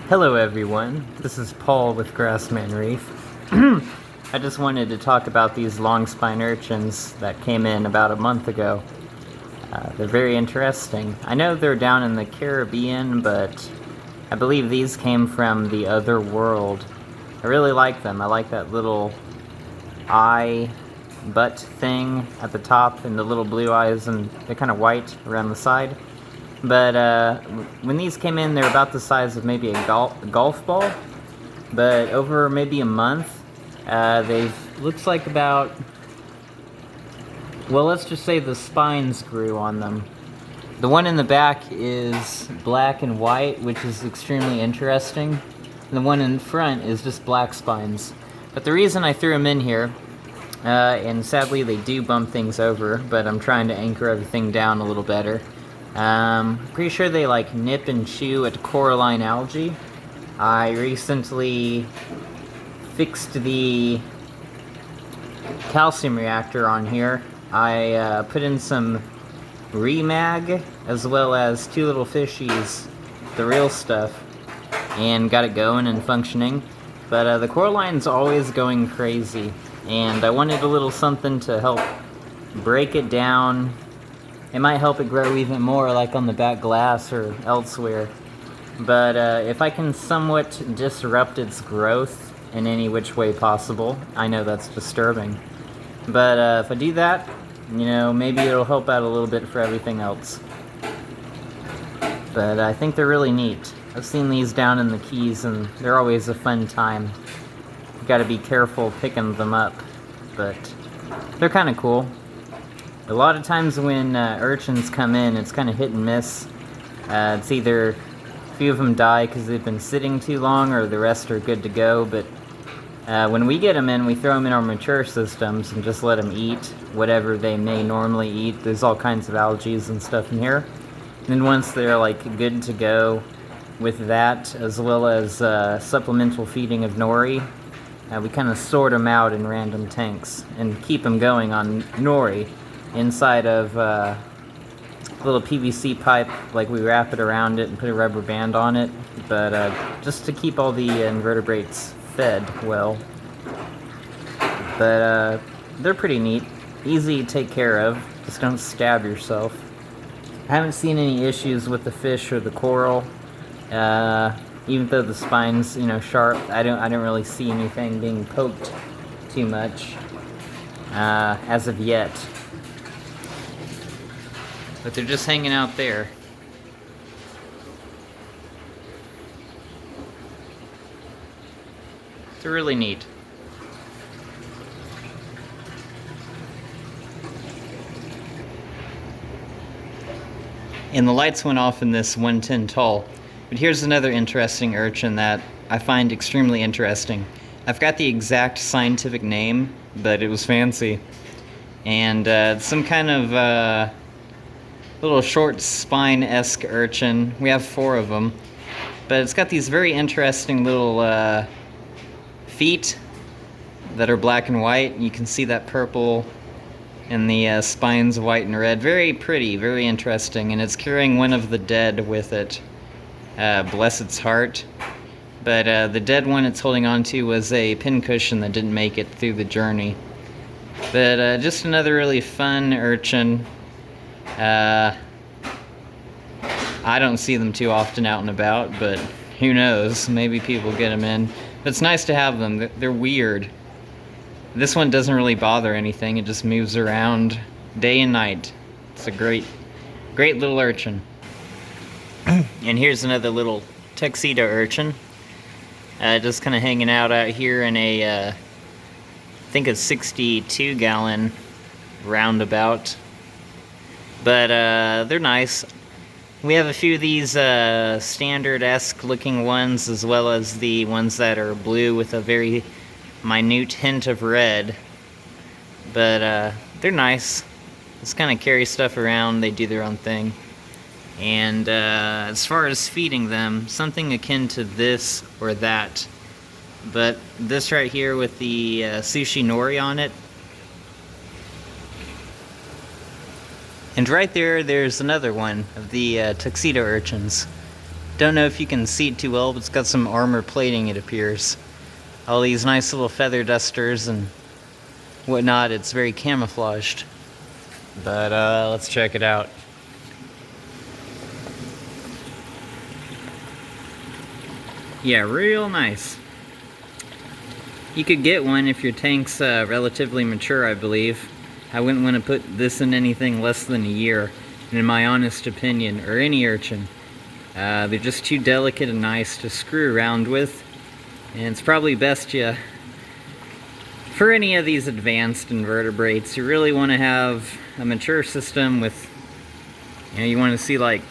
Hello everyone, this is Paul with GrassmanReef. I just wanted to talk about these long spine urchins that came in about a month ago. They're very interesting. I know they're down in the Caribbean, but I believe these came from the other world. I really like them. I like that little eye butt thing at the top and the little blue eyes, and they're kind of white around the side. But when these came in, they're about the size of maybe a golf ball. But over maybe a month, looks like about, well, let's just say the spines grew on them. The one in the back is black and white, which is extremely interesting. And the one in front is just black spines. But the reason I threw them in here, and sadly they do bump things over, but I'm trying to anchor everything down a little better. Pretty sure they like nip and chew at coralline algae. I recently fixed the calcium reactor on here. I put in some remag as well as two little fishies, the real stuff, and got it going and functioning. But the coralline's always going crazy, and I wanted a little something to help break it down. It might help it grow even more, like on the back glass or elsewhere. But if I can somewhat disrupt its growth in any which way possible, I know that's disturbing. But if I do that, you know, maybe it'll help out a little bit for everything else. But I think they're really neat. I've seen these down in the Keys, and they're always a fun time. You gotta be careful picking them up, but they're kind of cool. A lot of times when urchins come in, it's kind of hit and miss. It's either a few of them die because they've been sitting too long, or the rest are good to go. But when we get them in, we throw them in our mature systems and just let them eat whatever they may normally eat. There's all kinds of algae and stuff in here. And then once they're like good to go with that, as well as supplemental feeding of nori, we kind of sort them out in random tanks and keep them going on nori inside of a little PVC pipe. Like, we wrap it around it and put a rubber band on it, but just to keep all the invertebrates fed well. But they're pretty neat, easy to take care of, just don't stab yourself. I haven't seen any issues with the fish or the coral, even though the spine's, you know, sharp. I don't really see anything being poked too much as of yet. But they're just hanging out there. They're really neat. And the lights went off in this 110 tall. But here's another interesting urchin that I find extremely interesting. I forgot the exact scientific name, but it was fancy. And it's some kind of little short spine-esque urchin. We have 4 of them. But it's got these very interesting little feet that are black and white. You can see that purple and the spines white and red. Very pretty, very interesting. And it's carrying one of the dead with it. Bless its heart. But the dead one it's holding on to was a pincushion that didn't make it through the journey. But just another really fun urchin. I don't see them too often out and about, but who knows, maybe people get them in. But it's nice to have them. They're weird. This one doesn't really bother anything, it just moves around day and night. It's a great little urchin. And here's another little tuxedo urchin, just kind of hanging out here in a I think a 62 gallon roundabout. But they're nice. We have a few of these standard-esque looking ones, as well as the ones that are blue with a very minute hint of red. But they're nice. Just kind of carry stuff around, they do their own thing. And as far as feeding them, something akin to this or that. But this right here with the sushi nori on it. And right there, there's another one of the tuxedo urchins. Don't know if you can see it too well, but it's got some armor plating, it appears. All these nice little feather dusters and whatnot. It's very camouflaged. But let's check it out. Yeah, real nice. You could get one if your tank's relatively mature, I believe. I wouldn't want to put this in anything less than a year, in my honest opinion, or any urchin. They're just too delicate and nice to screw around with, and it's probably best you, for any of these advanced invertebrates, you really want to have a mature system with, you want to see like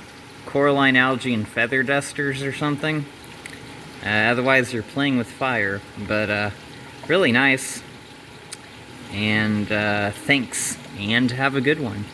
coralline algae and feather dusters or something. Otherwise you're playing with fire, but really nice. And thanks, and have a good one.